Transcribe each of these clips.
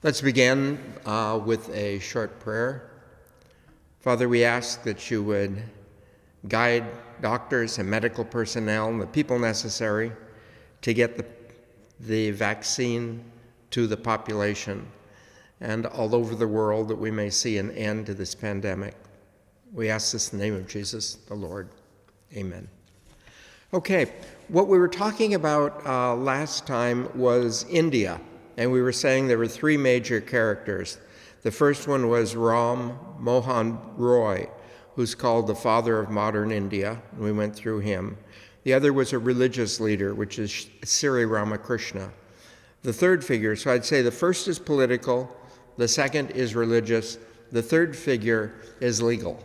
Let's begin with a short prayer. Father, we ask that you would guide doctors and medical personnel and the people necessary to get the vaccine to the population and all over the world, that we may see an end to this pandemic. We ask this in the name of Jesus, the Lord. Amen. Okay, what we were talking about last time was India. And we were saying there were three major characters. The first one was Ram Mohan Roy, who's called the father of modern India. And we went through him. The other was a religious leader, which is Sri Ramakrishna. The third figure, so I'd say the first is political, the second is religious, the third figure is legal,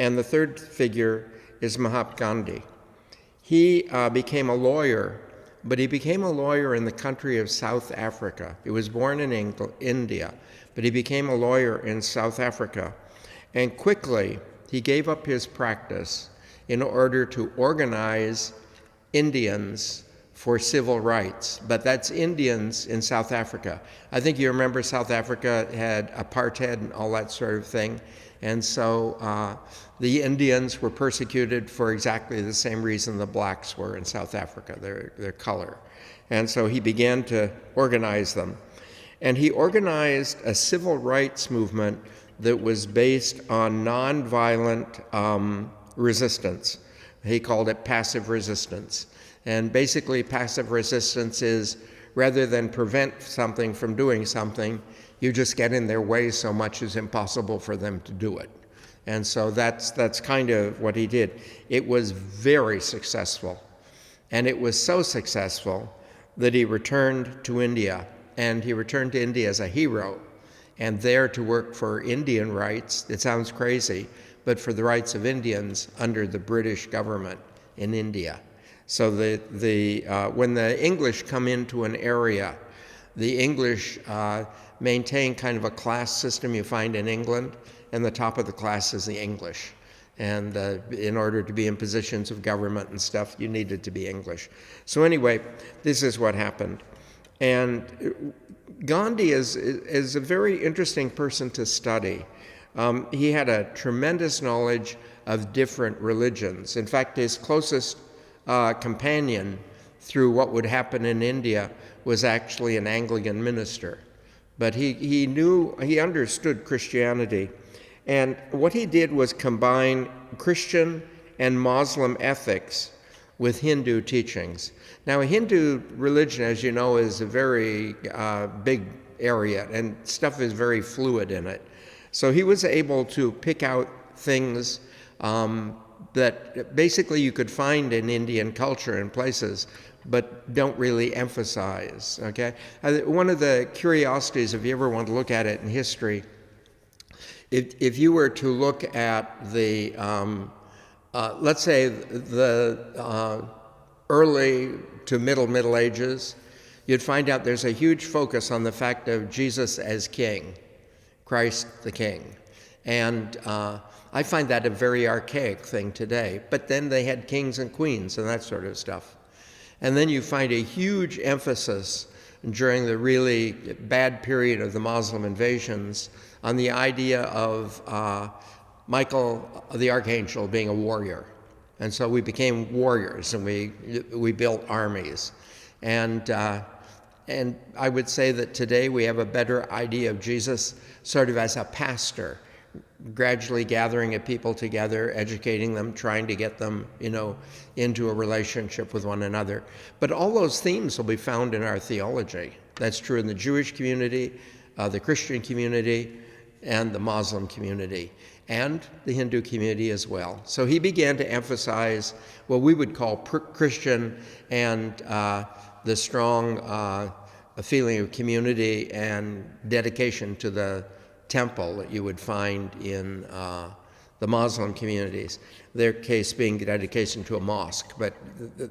and the third figure is Mahatma Gandhi. He became a lawyer, but he became a lawyer in the country of South Africa. He was born in India, but he became a lawyer in South Africa. And quickly, he gave up his practice in order to organize Indians for civil rights. But that's Indians in South Africa. I think you remember South Africa had apartheid and all that sort of thing. And so the Indians were persecuted for exactly the same reason the blacks were in South Africa, their color. And so he began to organize them. And he organized a civil rights movement that was based on nonviolent resistance. He called it passive resistance. And basically passive resistance is, rather than prevent something from doing something, you just get in their way so much it's impossible for them to do it. And so that's kind of what he did. It was very successful. And it was so successful that he returned to India. And he returned to India as a hero, and there to work for Indian rights. It sounds crazy, but for the rights of Indians under the British government in India. So when the English come into an area, the English maintain kind of a class system you find in England, and the top of the class is the English. And in order to be in positions of government and stuff, you needed to be English. So anyway, this is what happened. And Gandhi is a very interesting person to study. He had a tremendous knowledge of different religions. In fact, his closest companion through what would happen in India was actually an Anglican minister. But he understood Christianity. And what he did was combine Christian and Muslim ethics with Hindu teachings. Now, Hindu religion, as you know, is a very big area, and stuff is very fluid in it. So he was able to pick out things that basically you could find in Indian culture in places, but don't really emphasize, okay? One of the curiosities, if you ever want to look at it in history, if you were to look at the, let's say the early to Middle Ages, you'd find out there's a huge focus on the fact of Jesus as king, Christ the king. And I find that a very archaic thing today. But then they had kings and queens and that sort of stuff. And then you find a huge emphasis during the really bad period of the Muslim invasions on the idea of Michael the Archangel being a warrior. And so we became warriors, and we built armies. And I would say that today we have a better idea of Jesus sort of as a pastor, gradually gathering a people together, educating them, trying to get them, into a relationship with one another. But all those themes will be found in our theology. That's true in the Jewish community, the Christian community, and the Muslim community, and the Hindu community as well. So he began to emphasize what we would call Christian and the strong feeling of community and dedication to the temple that you would find in the Muslim communities, their case being dedication to a mosque, but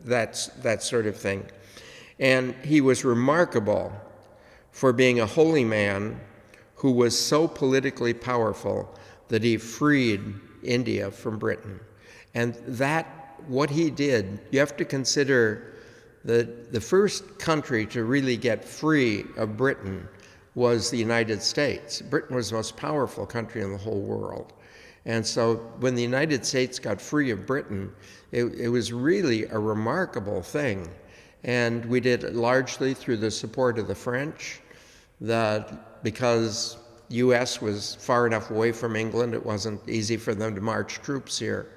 that's that sort of thing. And he was remarkable for being a holy man who was so politically powerful that he freed India from Britain. And what he did, you have to consider the first country to really get free of Britain was the United States. Britain was the most powerful country in the whole world. And so when the United States got free of Britain, it was really a remarkable thing. And we did it largely through the support of the French, because U.S. was far enough away from England, it wasn't easy for them to march troops here.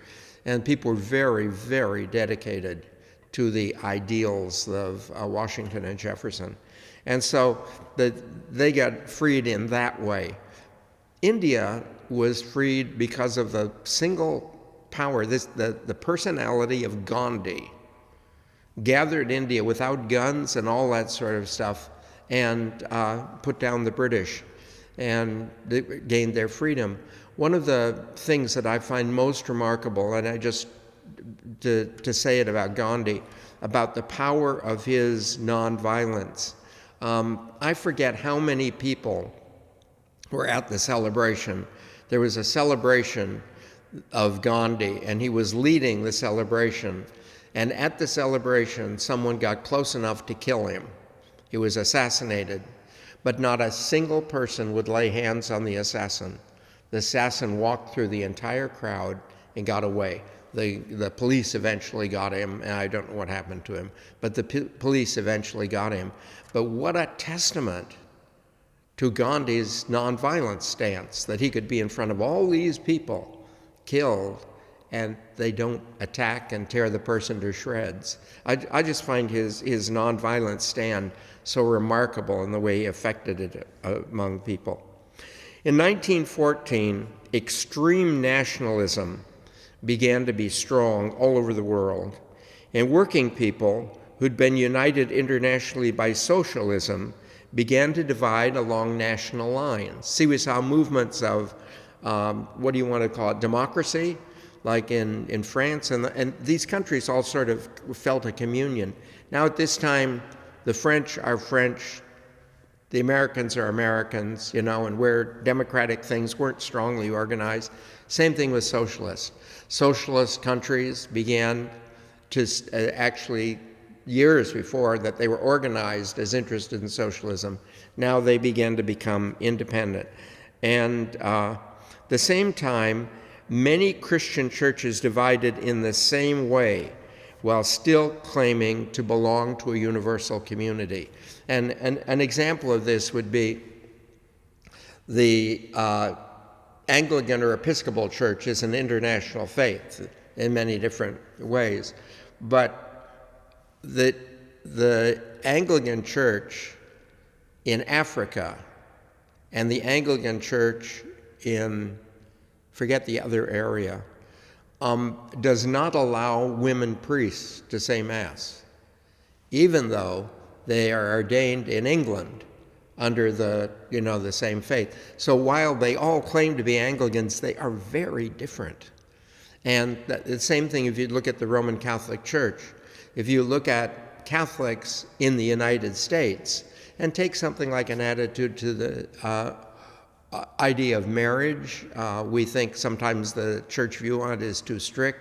And people were very, very dedicated to the ideals of Washington and Jefferson. And so they got freed in that way. India was freed because of the single power, the personality of Gandhi gathered India without guns and all that sort of stuff and put down the British, and they gained their freedom. One of the things that I find most remarkable, and I just, to say it about Gandhi, about the power of his nonviolence, I forget how many people were at the celebration. There was a celebration of Gandhi, and he was leading the celebration. And at the celebration, someone got close enough to kill him. He was assassinated, but not a single person would lay hands on the assassin. The assassin walked through the entire crowd and got away. The police eventually got him, and I don't know what happened to him, but the police eventually got him. But what a testament to Gandhi's nonviolence stance, that he could be in front of all these people, killed, and they don't attack and tear the person to shreds. I just find his nonviolent stand so remarkable in the way he affected it among people. In 1914, extreme nationalism began to be strong all over the world, and working people who'd been united internationally by socialism began to divide along national lines. See, we saw movements of, what do you want to call it, democracy, like in France, and these countries all sort of felt a communion. Now at this time, the French are French, the Americans are Americans, and where democratic things weren't strongly organized. Same thing with socialists. Socialist countries began to actually, years before that they were organized as interested in socialism, now they began to become independent. And the same time, many Christian churches divided in the same way while still claiming to belong to a universal community. And an example of this would be the Anglican or Episcopal Church is an international faith in many different ways. But the Anglican Church in Africa and the Anglican Church in, forget the other area, does not allow women priests to say Mass, even though they are ordained in England under the same faith. So while they all claim to be Anglicans, they are very different. And the same thing if you look at the Roman Catholic Church. If you look at Catholics in the United States and take something like an attitude to the idea of marriage, we think sometimes the church view on it is too strict.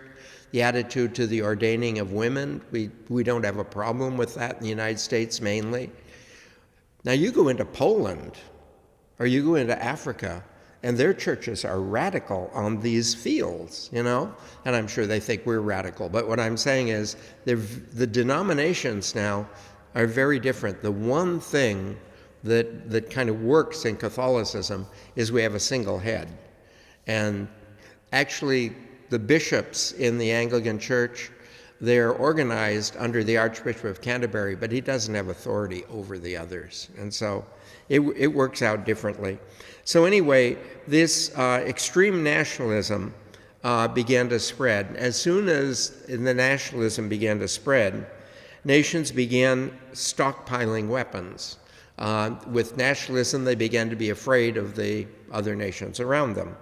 The attitude to the ordaining of women, we don't have a problem with that in the United States mainly. Now you go into Poland or you go into Africa and their churches are radical on these fields, and I'm sure they think we're radical. But what I'm saying is the denominations now are very different. The one thing that kind of works in Catholicism is we have a single head. And actually, the bishops in the Anglican Church, they're organized under the Archbishop of Canterbury, but he doesn't have authority over the others. And so it works out differently. So anyway, this extreme nationalism began to spread. As soon as the nationalism began to spread, nations began stockpiling weapons. With nationalism, they began to be afraid of the other nations around them.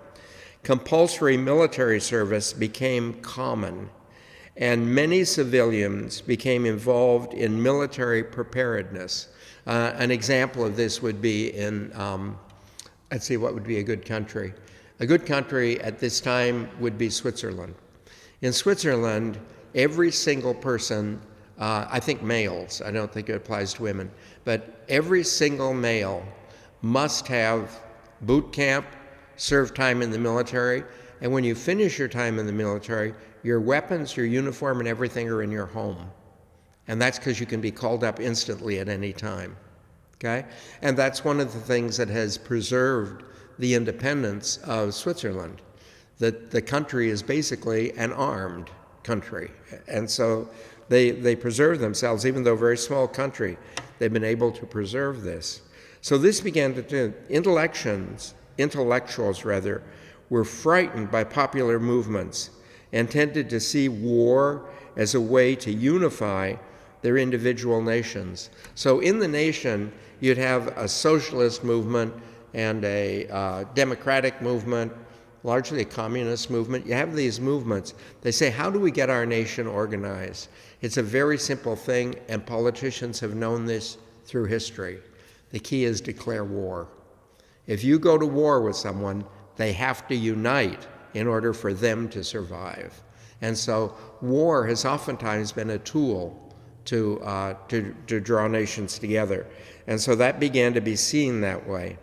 Compulsory military service became common, and many civilians became involved in military preparedness. An example of this would be in, let's see, what would be a good country? A good country at this time would be Switzerland. In Switzerland, every single person, I think males, I don't think it applies to women, but every single male must have boot camp, serve time in the military, and when you finish your time in the military, your weapons, your uniform, and everything are in your home. And that's because you can be called up instantly at any time, okay? And that's one of the things that has preserved the independence of Switzerland, that the country is basically an armed country. And so they preserve themselves, even though a very small country, they've been able to preserve this. So this began to do, intellectuals were frightened by popular movements and tended to see war as a way to unify their individual nations. So in the nation, you'd have a socialist movement and a democratic movement, largely a communist movement. You have these movements. They say, how do we get our nation organized? It's a very simple thing, and politicians have known this through history. The key is declare war. If you go to war with someone, they have to unite in order for them to survive. And so war has oftentimes been a tool to draw nations together. And so that began to be seen that way.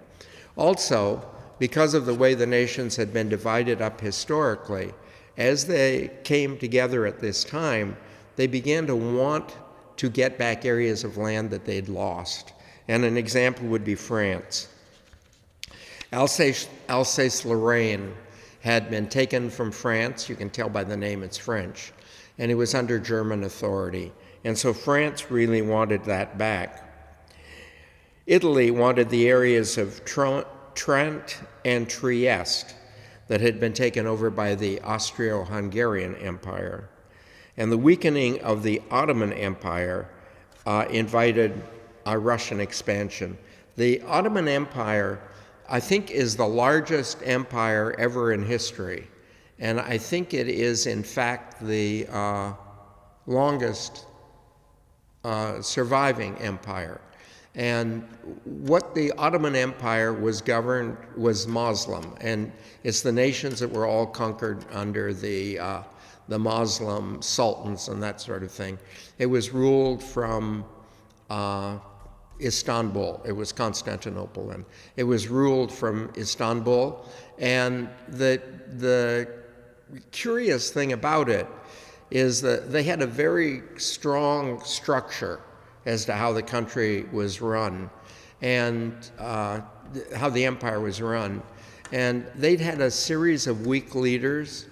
Also, because of the way the nations had been divided up historically, as they came together at this time, they began to want to get back areas of land that they'd lost. And an example would be France. Alsace-Lorraine had been taken from France. You can tell by the name it's French. And it was under German authority. And so France really wanted that back. Italy wanted the areas of Trent and Trieste that had been taken over by the Austro-Hungarian Empire. And the weakening of the Ottoman Empire invited a Russian expansion. The Ottoman Empire, I think, is the largest empire ever in history. And I think it is, in fact, the longest surviving empire. And what the Ottoman Empire was governed was Muslim, and it's the nations that were all conquered under the Muslim sultans and that sort of thing. It was ruled from Istanbul. It was Constantinople, and it was ruled from Istanbul. And the curious thing about it is that they had a very strong structure as to how the country was run and how the empire was run. And they'd had a series of weak leaders,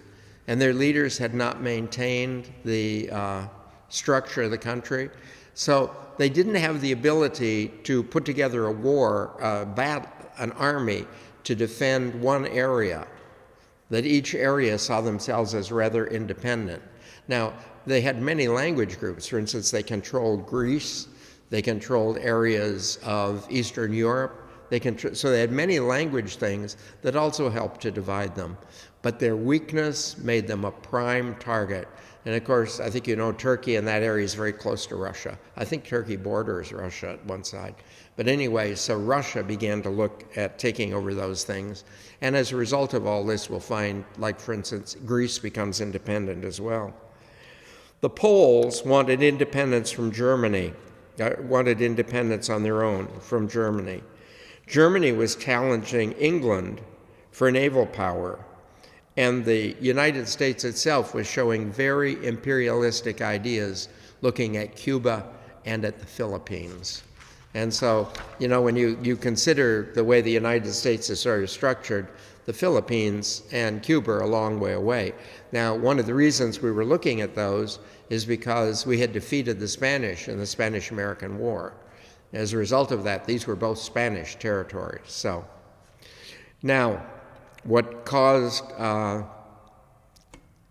and their leaders had not maintained the structure of the country. So they didn't have the ability to put together a war, an army to defend one area, that each area saw themselves as rather independent. Now, they had many language groups. For instance, they controlled Greece, they controlled areas of Eastern Europe, so they had many language things that also helped to divide them. But their weakness made them a prime target. And of course, I think you know Turkey in that area is very close to Russia. I think Turkey borders Russia at one side. But anyway, so Russia began to look at taking over those things. And as a result of all this, we'll find, like for instance, Greece becomes independent as well. The Poles wanted independence from Germany, wanted independence on their own from Germany. Germany was challenging England for naval power, and the United States itself was showing very imperialistic ideas, looking at Cuba and at the Philippines. And so, you know, when you consider the way the United States is sort of structured, the Philippines and Cuba are a long way away. Now, one of the reasons we were looking at those is because we had defeated the Spanish in the Spanish-American War. As a result of that, these were both Spanish territories. So, now, what caused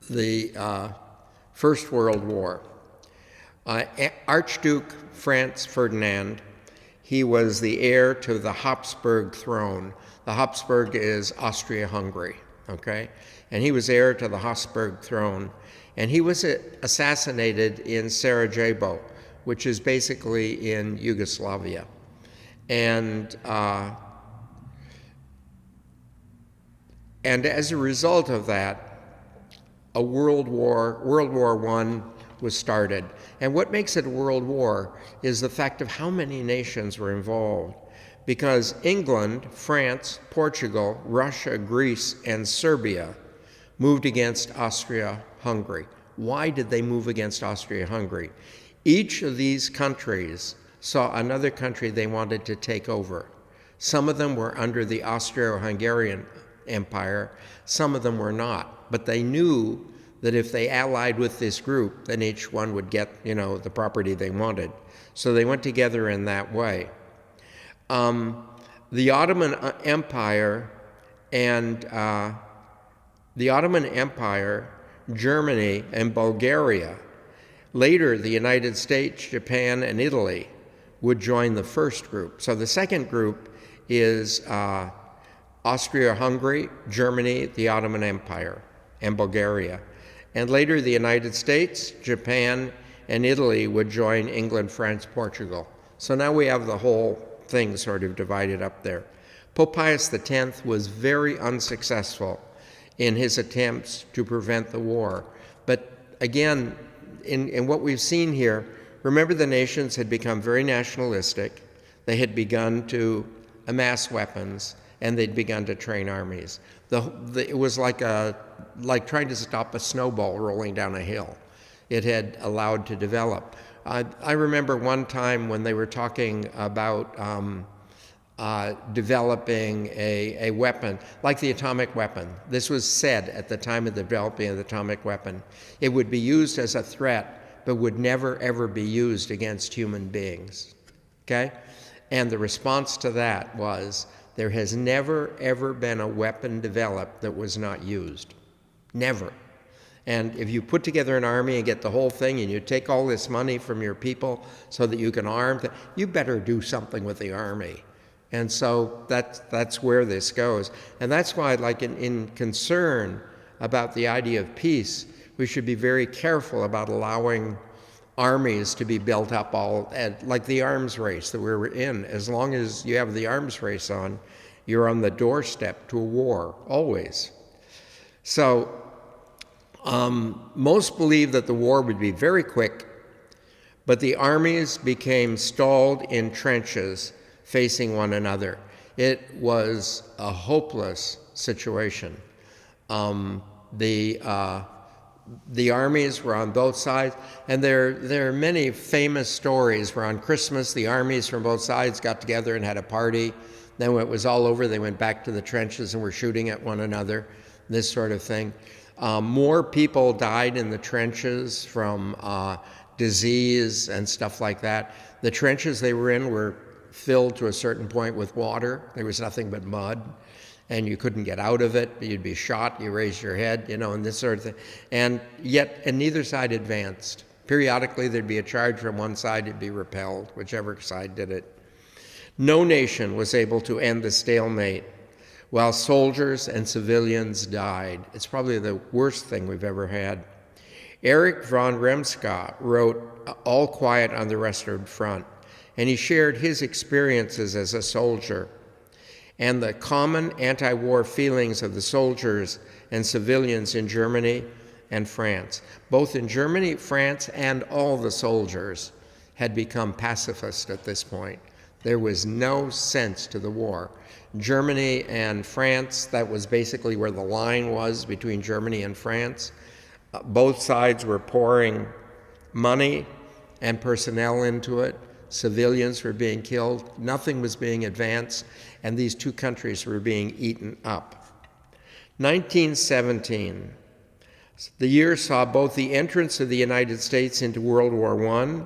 the First World War? Archduke Franz Ferdinand, he was the heir to the Habsburg throne. The Habsburg is Austria-Hungary, okay? And he was heir to the Habsburg throne. And he was assassinated in Sarajevo, which is basically in Yugoslavia. And as a result of that, a World War I was started. And what makes it a world war is the fact of how many nations were involved. because England, France, Portugal, Russia, Greece, and Serbia moved against Austria-Hungary. Why did they move against Austria-Hungary? Each of these countries saw another country they wanted to take over. Some of them were under the Austro-Hungarian Empire, some of them were not, but they knew that if they allied with this group, then each one would get, the property they wanted. So they went together in that way. The Ottoman Empire and Germany, and Bulgaria, later the United States, Japan, and Italy would join the first group. So the second group is Austria-Hungary, Germany, the Ottoman Empire, and Bulgaria. And later the United States, Japan, and Italy would join England, France, Portugal. So now we have the whole thing sort of divided up there. Pope Pius X was very unsuccessful in his attempts to prevent the war. But again, in what we've seen here, remember the nations had become very nationalistic. They had begun to amass weapons, and they'd begun to train armies. It was like trying to stop a snowball rolling down a hill. It had allowed to develop. I remember one time when they were talking about developing a weapon, like the atomic weapon. This was said at the time of the developing of the atomic weapon. It would be used as a threat, but would never, ever be used against human beings, okay? And the response to that was, there has never, ever been a weapon developed that was not used. Never. And if you put together an army and get the whole thing, and you take all this money from your people so that you can arm them, you better do something with the army. And so that's where this goes. And that's why, like in concern about the idea of peace, we should be very careful about allowing armies to be built up like the arms race that we're in. As long as you have the arms race on, you're on the doorstep to a war, always. So most believe that the war would be very quick, but the armies became stalled in trenches facing one another. It was a hopeless situation. The armies were on both sides, and there are many famous stories where on Christmas the armies from both sides got together and had a party. Then when it was all over, they went back to the trenches and were shooting at one another, this sort of thing. More people died in the trenches from disease and stuff like that. The trenches they were in were filled to a certain point with water. There was nothing but mud, and you couldn't get out of it. You'd be shot, you raised your head, and this sort of thing. And neither side advanced. Periodically, there'd be a charge from one side, it'd be repelled, whichever side did it. No nation was able to end the stalemate while soldiers and civilians died. It's probably the worst thing we've ever had. Erich von Remska wrote All Quiet on the Western Front, and he shared his experiences as a soldier and the common anti-war feelings of the soldiers and civilians in Germany and France. Both in Germany, France, and all the soldiers had become pacifist at this point. There was no sense to the war. Germany and France, that was basically where the line was between Germany and France. Both sides were pouring money and personnel into it. Civilians were being killed. Nothing was being advanced, and these two countries were being eaten up. 1917, the year saw both the entrance of the United States into World War I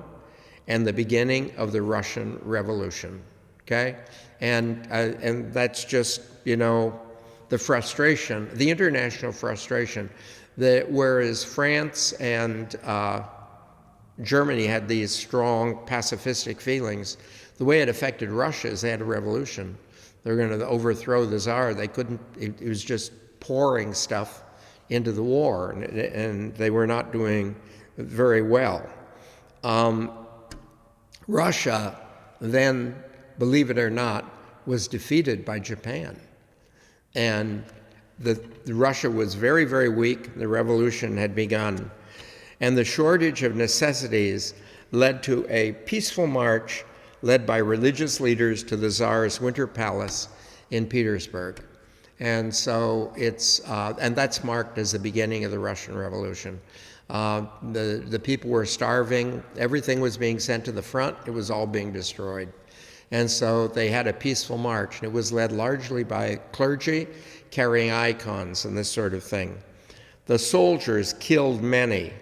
and the beginning of the Russian Revolution, okay? And that's just, the frustration, the international frustration, that whereas France and Germany had these strong pacifistic feelings, the way it affected Russia is they had a revolution. They were going to overthrow the Tsar. They couldn't, it was just pouring stuff into the war, and they were not doing very well. Russia then, believe it or not, was defeated by Japan. And Russia was very, very weak. The revolution had begun. And the shortage of necessities led to a peaceful march led by religious leaders to the Tsar's Winter Palace in Petersburg. And so and that's marked as the beginning of the Russian Revolution. The people were starving. Everything was being sent to the front. It was all being destroyed. And so they had a peaceful march, and it was led largely by clergy carrying icons and this sort of thing. The soldiers killed many,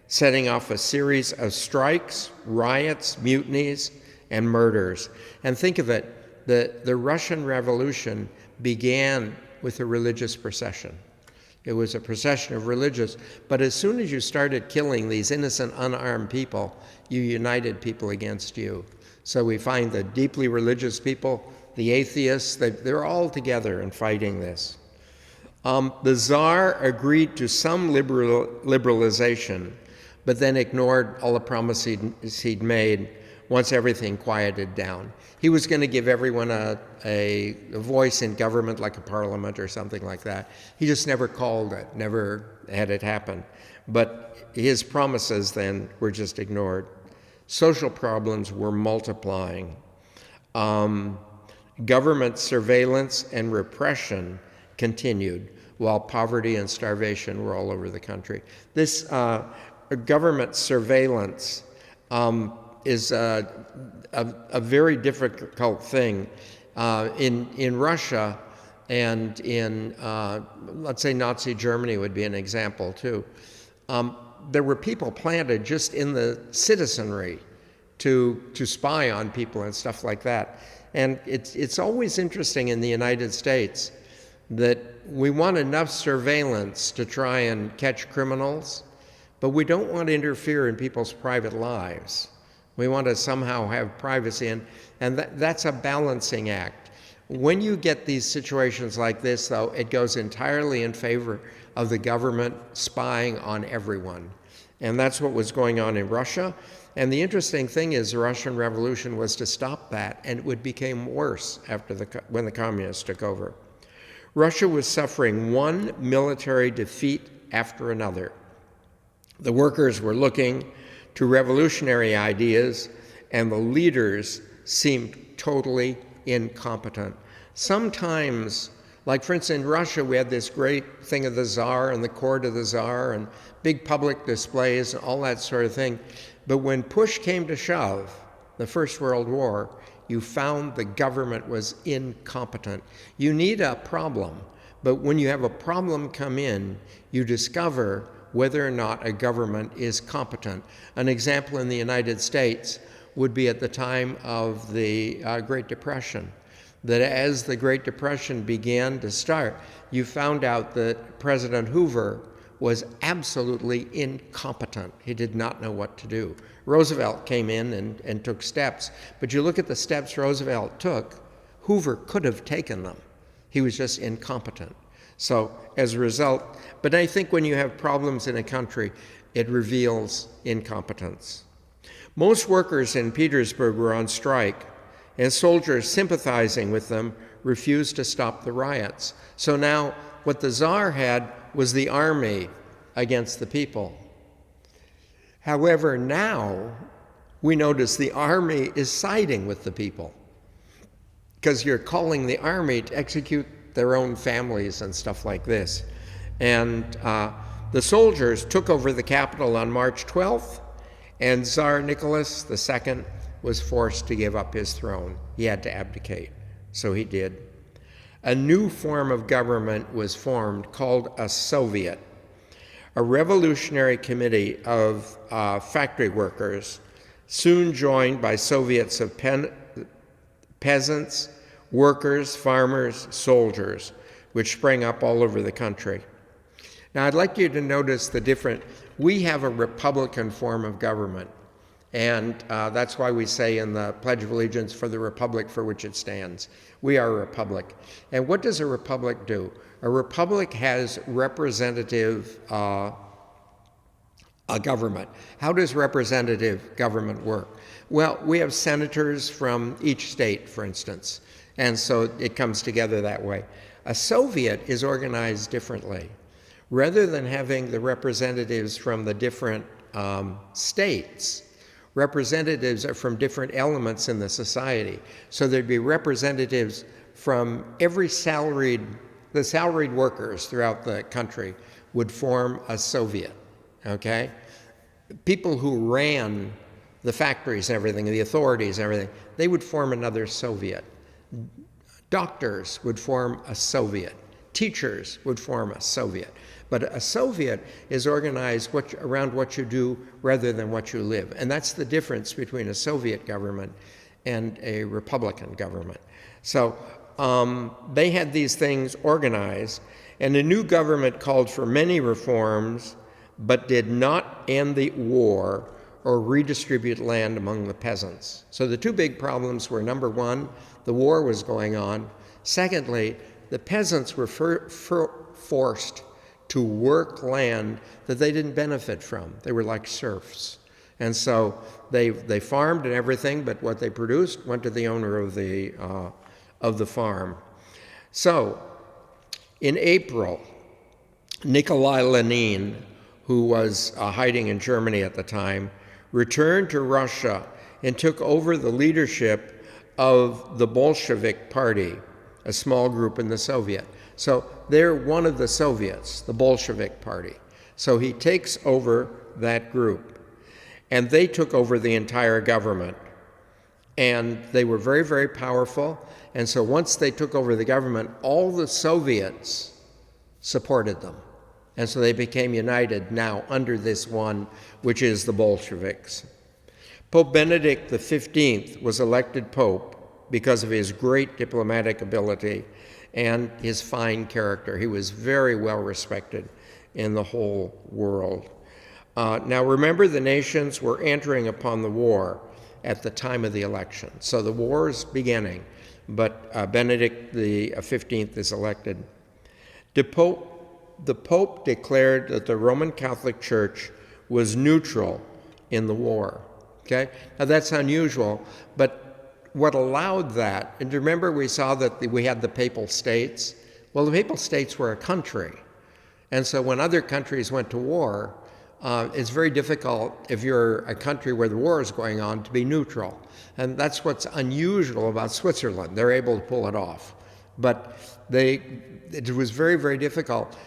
setting off a series of strikes, riots, mutinies, and murders. And think of it, the Russian Revolution began with a religious procession. It was a procession of religious, but as soon as you started killing these innocent, unarmed people, you united people against you. So we find the deeply religious people, the atheists, they're all together in fighting this. The Tsar agreed to some liberalization, but then ignored all the promises he'd made once everything quieted down. He was going to give everyone a voice in government, like a parliament or something like that. He just never called it, never had it happen. But his promises then were just ignored. Social problems were multiplying. Government surveillance and repression continued, while poverty and starvation were all over the country. This government surveillance is a very difficult thing. In Russia and in, let's say, Nazi Germany would be an example too. There were people planted just in the citizenry to spy on people and stuff like that. And it's always interesting in the United States that we want enough surveillance to try and catch criminals, but we don't want to interfere in people's private lives. We want to somehow have privacy, and that's a balancing act. When you get these situations like this, though, it goes entirely in favor of the government spying on everyone. And that's what was going on in Russia. And the interesting thing is the Russian Revolution was to stop that, and it would become worse when the communists took over. Russia was suffering one military defeat after another. The workers were looking to revolutionary ideas, and the leaders seemed totally incompetent. Sometimes, like for instance in Russia, we had this great thing of the Tsar and the court of the Tsar and big public displays and all that sort of thing. But when push came to shove, the First World War, you found the government was incompetent. You need a problem, but when you have a problem come in, you discover whether or not a government is competent. An example in the United States would be at the time of the Great Depression, that as the Great Depression began to start, you found out that President Hoover was absolutely incompetent. He did not know what to do. Roosevelt came in and took steps, but you look at the steps Roosevelt took, Hoover could have taken them. He was just incompetent. So as a result, but I think when you have problems in a country, it reveals incompetence. Most workers in Petersburg were on strike, and soldiers sympathizing with them refused to stop the riots. So now what the Tsar had was the army against the people. However, now we notice the army is siding with the people because you're calling the army to execute their own families and stuff like this. And the soldiers took over the capital on March 12th, and Tsar Nicholas II was forced to give up his throne. He had to abdicate, so he did. A new form of government was formed called a Soviet, a revolutionary committee of factory workers, soon joined by Soviets of peasants, workers, farmers, soldiers, which sprang up all over the country. Now, I'd like you to notice we have a Republican form of government, and that's why we say in the Pledge of Allegiance, for the Republic for which it stands. We are a republic. And what does a republic do? A republic has representative government. How does representative government work? Well, we have senators from each state, for instance, and so it comes together that way. A Soviet is organized differently. Rather than having the representatives from the different states representatives are from different elements in the society. So there'd be representatives from every salaried workers throughout the country would form a Soviet, okay? People who ran the factories and everything, the authorities and everything, they would form another Soviet. Doctors would form a Soviet. Teachers would form a Soviet. But a Soviet is organized around what you do rather than what you live. And that's the difference between a Soviet government and a Republican government. So they had these things organized, and the new government called for many reforms, but did not end the war or redistribute land among the peasants. So the two big problems were, number one, the war was going on. Secondly, the peasants were forced to work land that they didn't benefit from. They were like serfs. And so they farmed and everything, but what they produced went to the owner of the farm. So in April, Nikolai Lenin, who was hiding in Germany at the time, returned to Russia and took over the leadership of the Bolshevik Party, a small group in the Soviet. So they're one of the Soviets, the Bolshevik Party. So he takes over that group. And they took over the entire government. And they were very, very powerful. And so once they took over the government, all the Soviets supported them. And so they became united now under this one, which is the Bolsheviks. Pope Benedict XV was elected Pope because of his great diplomatic ability and his fine character. He was very well respected in the whole world. Now remember, the nations were entering upon the war at the time of the election. So the war is beginning, but Benedict XV is elected. The Pope declared that the Roman Catholic Church was neutral in the war. Okay? Now that's unusual, but what allowed that, and remember we saw that we had the Papal States. Well, the Papal States were a country. And so when other countries went to war, it's very difficult if you're a country where the war is going on to be neutral. And that's what's unusual about Switzerland. They're able to pull it off. But it was very, very difficult.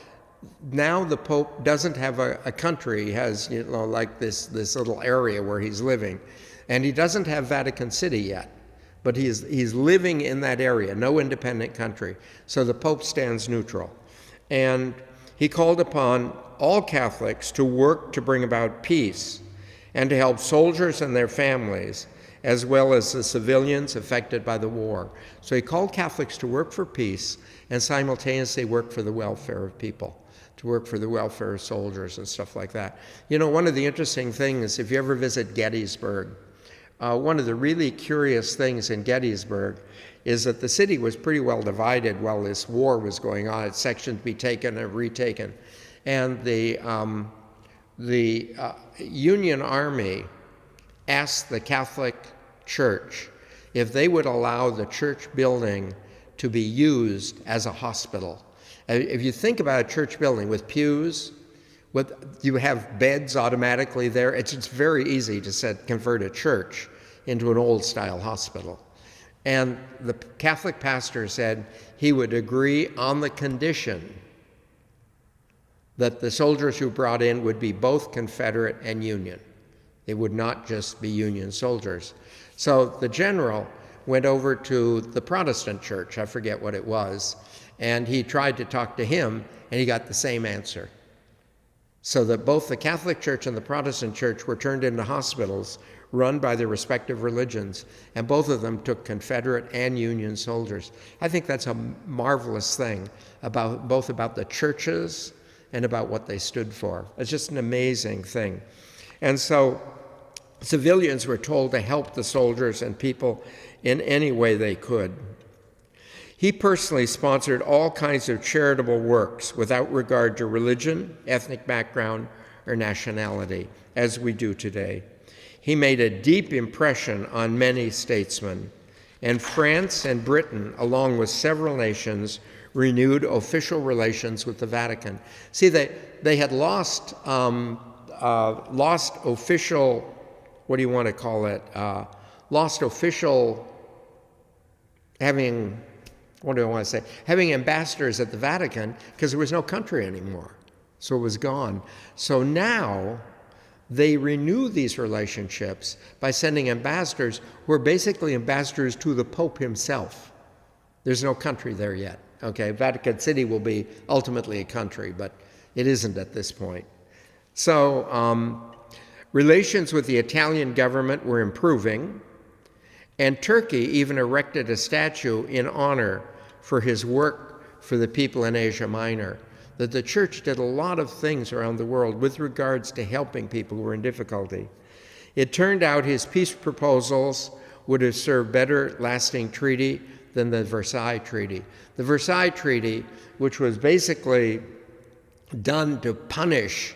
Now the Pope doesn't have a country. He has, like this little area where he's living. And he doesn't have Vatican City yet. But he's living in that area, no independent country. So the Pope stands neutral. And he called upon all Catholics to work to bring about peace and to help soldiers and their families, as well as the civilians affected by the war. So he called Catholics to work for peace and simultaneously work for the welfare of people, to work for the welfare of soldiers and stuff like that. One of the interesting things, if you ever visit Gettysburg, one of the really curious things in Gettysburg is that the city was pretty well divided while this war was going on. Its sections be taken and retaken. And the Union Army asked the Catholic Church if they would allow the church building to be used as a hospital. If you think about a church building with pews, you have beds automatically there. It's very easy to convert a church into an old-style hospital. And the Catholic pastor said he would agree on the condition that the soldiers who brought in would be both Confederate and Union. They would not just be Union soldiers. So the general went over to the Protestant church, I forget what it was, and he tried to talk to him, and he got the same answer. So that both the Catholic Church and the Protestant Church were turned into hospitals run by their respective religions, and both of them took Confederate and Union soldiers. I think that's a marvelous thing both about the churches and about what they stood for. It's just an amazing thing. And so civilians were told to help the soldiers and people in any way they could. He personally sponsored all kinds of charitable works without regard to religion, ethnic background, or nationality, as we do today. He made a deep impression on many statesmen, and France and Britain, along with several nations, renewed official relations with the Vatican. See, they had lost official what do you want to call it, lost official, having ambassadors at the Vatican because there was no country anymore. So it was gone. So now they renew these relationships by sending ambassadors who are basically ambassadors to the Pope himself. There's no country there yet. Okay, Vatican City will be ultimately a country, but it isn't at this point. So relations with the Italian government were improving, and Turkey even erected a statue in honor for his work for the people in Asia Minor. That the church did a lot of things around the world with regards to helping people who were in difficulty. It turned out his peace proposals would have served better lasting treaty than the Versailles Treaty. The Versailles Treaty, which was basically done to punish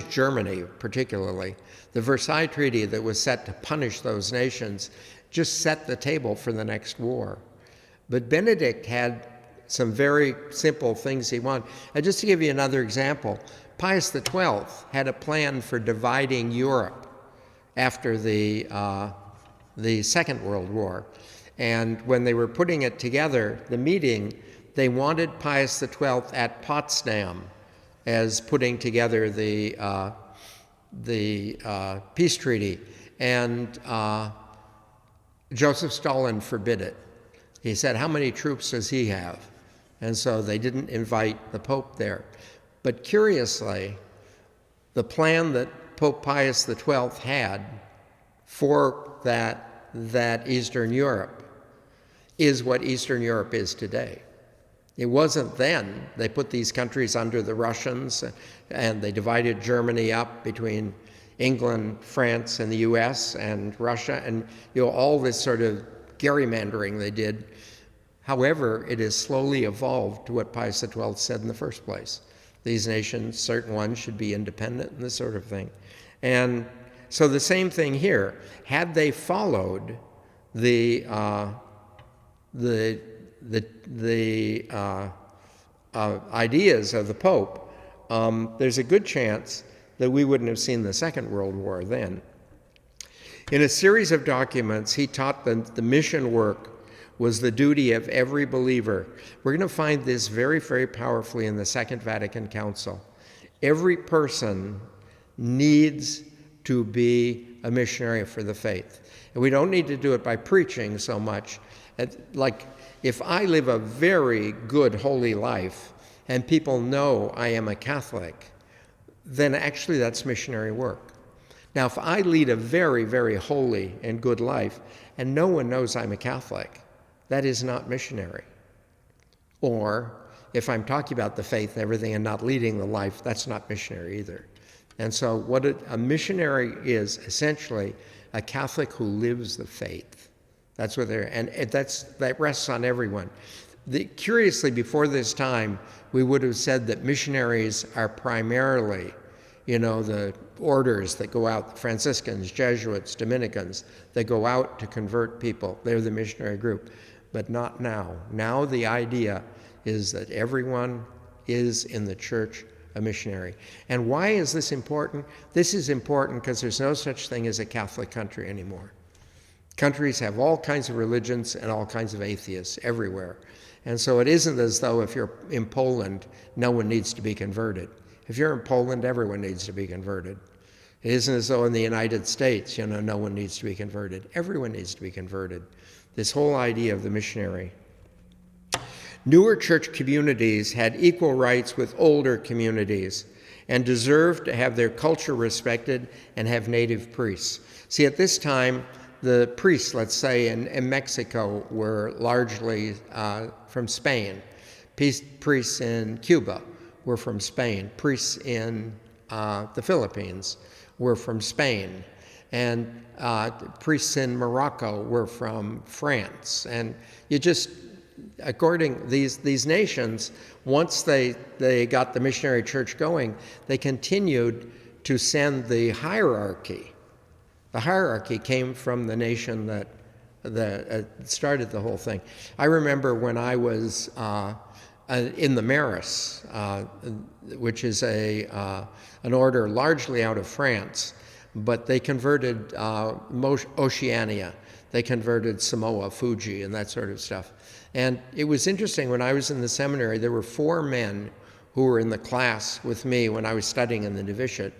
Germany particularly, the Versailles Treaty that was set to punish those nations just set the table for the next war. But Benedict had some very simple things he wanted. And just to give you another example, Pius XII had a plan for dividing Europe after the Second World War. And when they were putting it together, the meeting, they wanted Pius XII at Potsdam as putting together the peace treaty. And Joseph Stalin forbid it. He said, how many troops does he have? And so they didn't invite the Pope there. But curiously, the plan that Pope Pius XII had for that Eastern Europe is what Eastern Europe is today. It wasn't then. They put these countries under the Russians, and they divided Germany up between England, France, and the US, and Russia, and all this sort of gerrymandering they did. However, it has slowly evolved to what Pius XII said in the first place. These nations, certain ones, should be independent and this sort of thing. And so the same thing here. Had they followed the ideas of the Pope, there's a good chance that we wouldn't have seen the Second World War then. In a series of documents, he taught that the mission work was the duty of every believer. We're going to find this very, very powerfully in the Second Vatican Council. Every person needs to be a missionary for the faith. And we don't need to do it by preaching so much. Like, if I live a very good, holy life, and people know I am a Catholic, then actually that's missionary work. Now, if I lead a very, very holy and good life, and no one knows I'm a Catholic, that is not missionary. Or if I'm talking about the faith and everything and not leading the life, that's not missionary either. And so what a missionary is essentially a Catholic who lives the faith. That's what they're, and that rests on everyone. Curiously, before this time, we would have said that missionaries are primarily, the orders that go out, Franciscans, Jesuits, Dominicans, that go out to convert people. They're the missionary group. But not now. Now the idea is that everyone is in the church a missionary. And why is this important? This is important because there's no such thing as a Catholic country anymore. Countries have all kinds of religions and all kinds of atheists everywhere. And so it isn't as though if you're in Poland, no one needs to be converted. If you're in Poland, everyone needs to be converted. It isn't as though in the United States, no one needs to be converted. Everyone needs to be converted. This whole idea of the missionary. Newer church communities had equal rights with older communities and deserved to have their culture respected and have native priests. See, at this time, the priests, let's say in Mexico, were largely from Spain. Priests in Cuba were from Spain. Priests in the Philippines were from Spain. And priests in Morocco were from France. And according these nations, once they got the missionary church going, they continued to send the hierarchy. The hierarchy came from the nation that started the whole thing. I remember when I was in the Maris, which is an order largely out of France. but they converted Oceania. They converted Samoa, Fuji, and that sort of stuff. And it was interesting, when I was in the seminary, there were 4 men who were in the class with me when I was studying in the novitiate,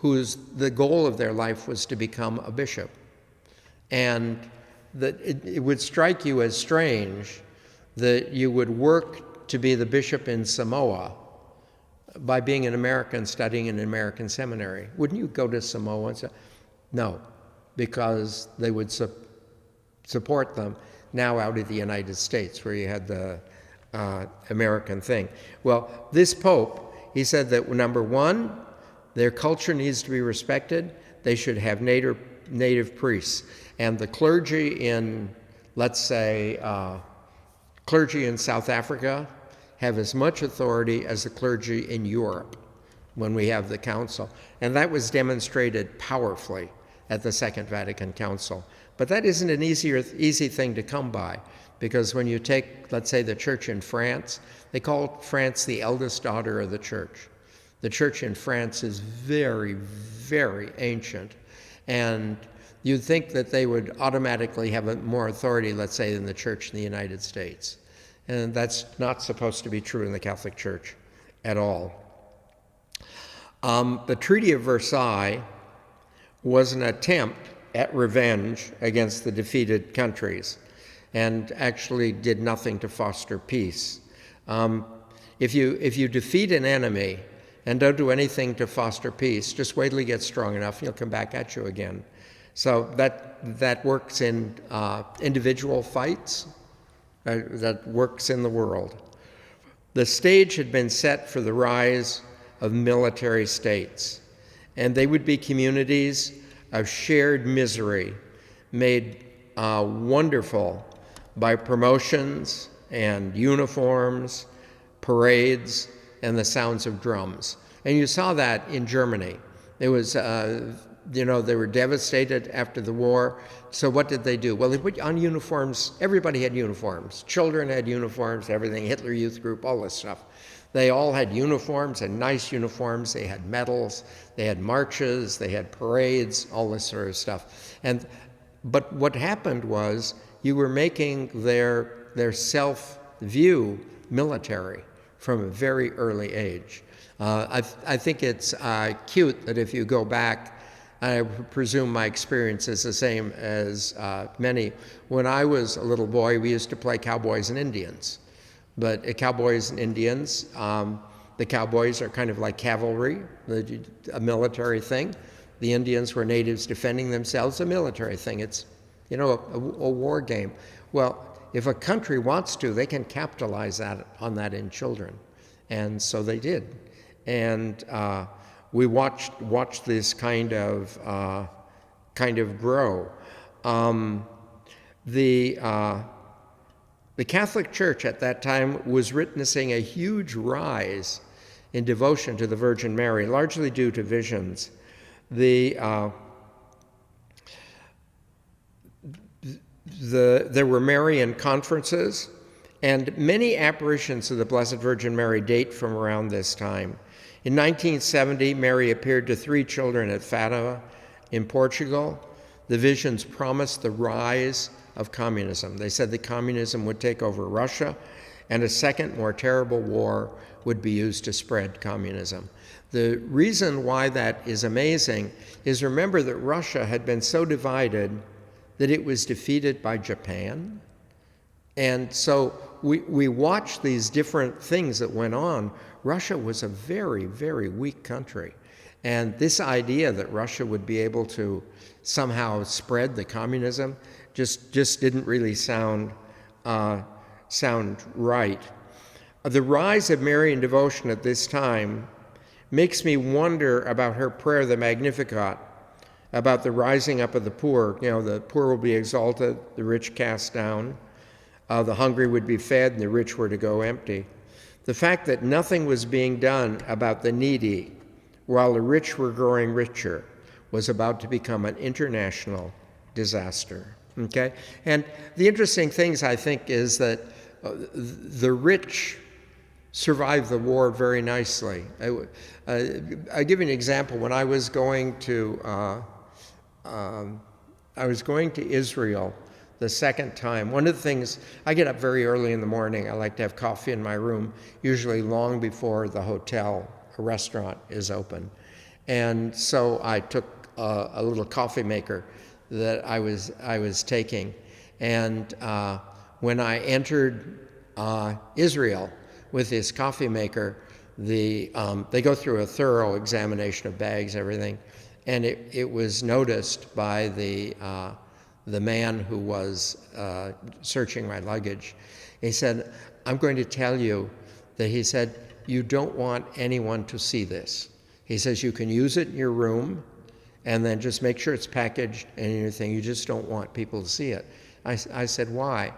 the goal of their life was to become a bishop. And that it would strike you as strange that you would work to be the bishop in Samoa by being an American studying in an American seminary. Wouldn't you go to Samoa and say, no, because they would support them now out of the United States, where you had the American thing. Well, this Pope, he said that, number one, their culture needs to be respected. They should have native priests. And the clergy in, let's say, clergy in South Africa have as much authority as the clergy in Europe when we have the council. And that was demonstrated powerfully at the Second Vatican Council. But that isn't an easy thing to come by, because when you take, let's say, the church in France, they call France the eldest daughter of the church. The church in France is very, very ancient, and you'd think that they would automatically have more authority, let's say, than the church in the United States. And that's not supposed to be true in the Catholic Church at all. The Treaty of Versailles was an attempt at revenge against the defeated countries, and actually did nothing to foster peace. If you defeat an enemy and don't do anything to foster peace, just wait till he gets strong enough and he'll come back at you again. So that works in individual fights, that works in the world. The stage had been set for the rise of military states, and they would be communities of shared misery, made wonderful by promotions and uniforms, parades, and the sounds of drums. And you saw that in Germany. It was, they were devastated after the war. So what did they do? Well, they put on uniforms. Everybody had uniforms. Children had uniforms, everything, Hitler Youth Group, all this stuff. They all had uniforms, and nice uniforms. They had medals, they had marches, they had parades, all this sort of stuff. But what happened was, you were making their self-view military from a very early age. I think it's cute that if you go back, I presume my experience is the same as many. When I was a little boy, we used to play cowboys and Indians. But cowboys and Indians, the cowboys are kind of like cavalry, a military thing. The Indians were natives defending themselves, a military thing. It's, a war game. Well, if a country wants to, they can capitalize on that in children. And so they did. And we watched this kind of grow. The Catholic Church at that time was witnessing a huge rise in devotion to the Virgin Mary, largely due to visions. There were Marian conferences, and many apparitions of the Blessed Virgin Mary date from around this time. In 1970, Mary appeared to 3 children at Fatima in Portugal. The visions promised the rise of communism. They said that communism would take over Russia, and a second, more terrible war would be used to spread communism. The reason why that is amazing is, remember that Russia had been so divided that it was defeated by Japan. And so we watched these different things that went on. Russia was a very, very weak country. And this idea that Russia would be able to somehow spread the communism just didn't really sound right. The rise of Marian devotion at this time makes me wonder about her prayer, the Magnificat, about the rising up of the poor. The poor will be exalted, the rich cast down, the hungry would be fed, and the rich were to go empty. The fact that nothing was being done about the needy while the rich were growing richer was about to become an international disaster. Okay? And the interesting things, I think, is that the rich survived the war very nicely. I give you an example. When I was going to I was going to Israel the second time. One of the things, I get up very early in the morning. I like to have coffee in my room, usually long before the hotel or restaurant is open. And so I took a little coffee maker that I was taking. And when I entered Israel with this coffee maker, they go through a thorough examination of bags, everything. And it was noticed by the man who was searching my luggage. He said, I'm going to tell you that, he said, you don't want anyone to see this. He says, you can use it in your room, and then just make sure it's packaged and anything. You just don't want people to see it. I said, why?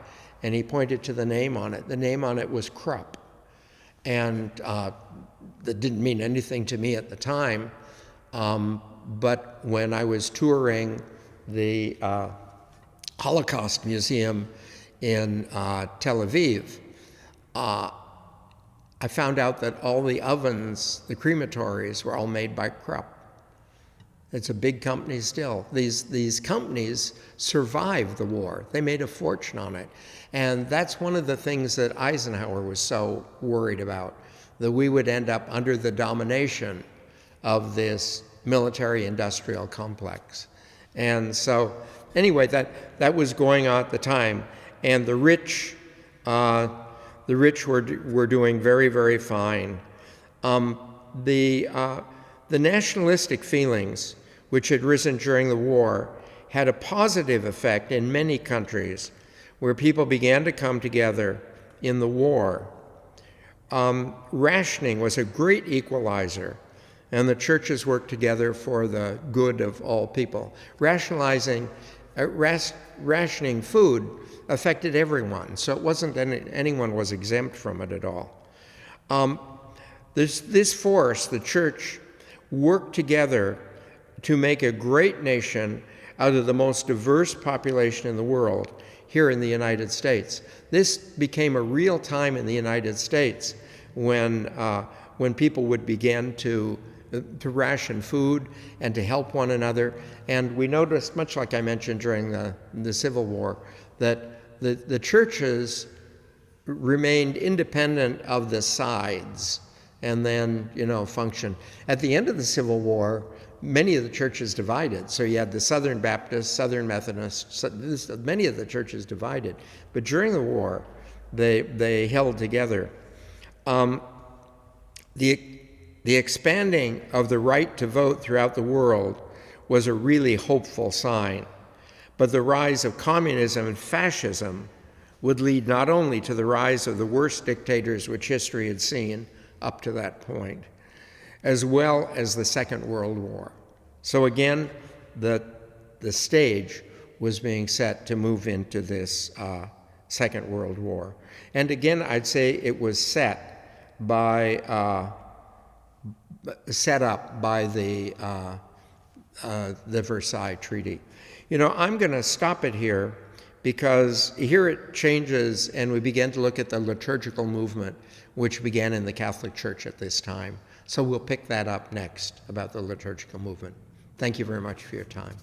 And he pointed to the name on it. The name on it was Krupp. And that didn't mean anything to me at the time. But when I was touring the Holocaust Museum in Tel Aviv, I found out that all the ovens, the crematories, were all made by Krupp. It's a big company still. These companies survived the war. They made a fortune on it. And that's one of the things that Eisenhower was so worried about, that we would end up under the domination of this military-industrial complex. And so, anyway, that was going on at the time. And the rich were doing very, very fine. The nationalistic feelings which had risen during the war had a positive effect in many countries where people began to come together in the war. Rationing was a great equalizer, and the churches worked together for the good of all people. Rationing food affected everyone, so it wasn't anyone was exempt from it at all. This force, the church, worked together to make a great nation out of the most diverse population in the world, here in the United States. This became a real time in the United States when people would begin to ration food and to help one another. And we noticed, much like I mentioned during the Civil War, that the churches remained independent of the sides and then, functioned. At the end of the Civil War, many of the churches divided. So you had the Southern Baptists, Southern Methodists, many of the churches divided. But during the war, they held together. The expanding of the right to vote throughout the world was a really hopeful sign. But the rise of communism and fascism would lead not only to the rise of the worst dictators which history had seen up to that point, as well as the Second World War. So again, the stage was being set to move into this Second World War. And again, I'd say it was set up by the Versailles Treaty. I'm going to stop it here, because here it changes and we begin to look at the liturgical movement which began in the Catholic Church at this time. So we'll pick that up next, about the liturgical movement. Thank you very much for your time.